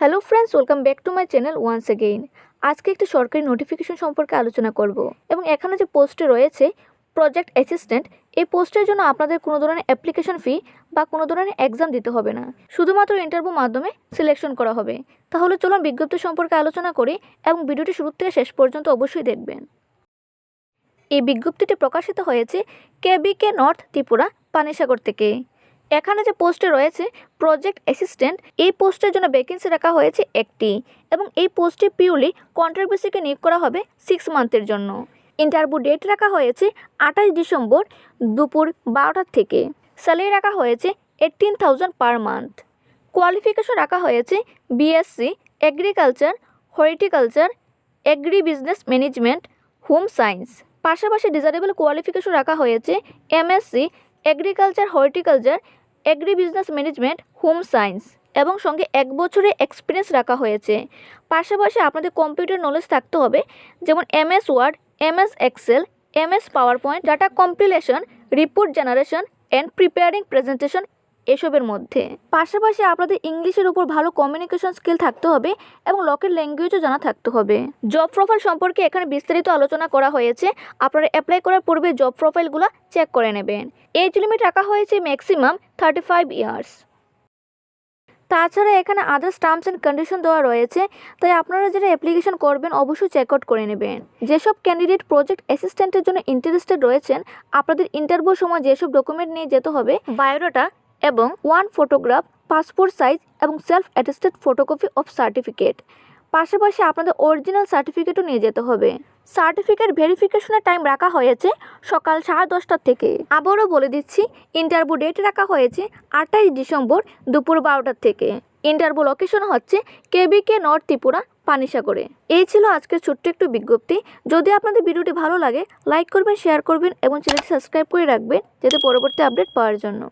Hello friends, welcome back to my channel once again. আজকে একটি সরকারি নোটিফিকেশন সম্পর্কে আলোচনা করব এবং এখানে যে পোস্টে রয়েছে প্রজেক্ট অ্যাসিস্ট্যান্ট, এই পোস্টের জন্য আপনাদের কোনো ধরনের অ্যাপ্লিকেশন ফি বা কোনো ধরনের এক্সাম দিতে হবে না, শুধুমাত্র ইন্টারভিউ মাধ্যমে সিলেকশন করা হবে। তাহলে চলুন বিজ্ঞপ্তি সম্পর্কে আলোচনা করি এবং ভিডিওটি শুরু থেকে শেষ পর্যন্ত অবশ্যই দেখবেন। এই বিজ্ঞপ্তিটি প্রকাশিত হয়েছে কেবিকে নর্থ ত্রিপুরা পানিসাগর থেকে। এখানে যে পোস্টে রয়েছে প্রজেক্ট অ্যাসিস্ট্যান্ট, এই পোস্টের জন্য ভ্যাকেন্সি রাখা হয়েছে একটি এবং এই পোস্টটি পিওরলি কন্ট্রাক্ট বেসিকে নিয়োগ করা হবে 6 মান্থের জন্য। ইন্টারভিউ ডেট রাখা হয়েছে 28 ডিসেম্বর দুপুর 12টা থেকে। স্যালারি রাখা হয়েছে 18,000 পার মান্থ। কোয়ালিফিকেশন রাখা হয়েছে BSc agriculture, horticulture, agri business management, home science. পাশাপাশি ডিজারেবল কোয়ালিফিকেশন রাখা হয়েছে MSc agriculture, horticulture, agri business management, home science এবং সঙ্গে 1 বছরের এক্সপিরিয়েন্স রাখা হয়েছে। পাশাপাশি আপনাদের কম্পিউটার নলেজ থাকতে হবে, যেমন MS Word, MS Excel, MS PowerPoint, data compilation, report generation and preparing presentation এসবের মধ্যে। পাশাপাশি আপনাদের ইংলিশের উপর ভালো কমিউনিকেশন স্কিল থাকতে হবে এবং লোকাল ল্যাঙ্গুয়েজও জানা থাকতে হবে। জব প্রোফাইল সম্পর্কে এখানে বিস্তারিত আলোচনা করা হয়েছে। আপনারা অ্যাপ্লাই করার পূর্বে জব প্রোফাইলগুলো চেক করে নেবেন। এজ লিমিট রাখা হয়েছে ম্যাক্সিমাম 35 ইয়ার্স। তাছাড়া এখানে আদার্স টার্মস অ্যান্ড কন্ডিশন দেওয়া রয়েছে, তাই আপনারা যারা অ্যাপ্লিকেশন করবেন অবশ্যই চেক আউট করে নেবেন। যেসব ক্যান্ডিডেট প্রজেক্ট অ্যাসিস্ট্যান্টের জন্য ইন্টারেস্টেড রয়েছেন, আপনাদের ইন্টারভিউর সময় যেসব ডকুমেন্ট নিয়ে যেতে হবে, বায়োডাটা এবং 1 ফটোগ্রাফ, পাসপোর্ট সাইজ এবং self attested photocopy of certificate. পাশাপাশি আপনাদের অরিজিনাল সার্টিফিকেটও নিয়ে যেতে হবে। সার্টিফিকেট ভেরিফিকেশনের টাইম রাখা হয়েছে সকাল 10:30 থেকে। আবারও বলে দিচ্ছি, ইন্টারভিউ ডেট রাখা হয়েছে 28 ডিসেম্বর দুপুর 12টা থেকে। ইন্টারভিউ লোকেশন হচ্ছে কেবিকে নর্থ ত্রিপুরা পানিসাগরে। এই ছিল আজকের ছোট্ট একটু বিজ্ঞপ্তি। যদি আপনাদের ভিডিওটি ভালো লাগে, লাইক করবেন, শেয়ার করবেন এবং চ্যানেলটি সাবস্ক্রাইব করে রাখবেন যাতে পরবর্তী আপডেট পাওয়ার জন্য।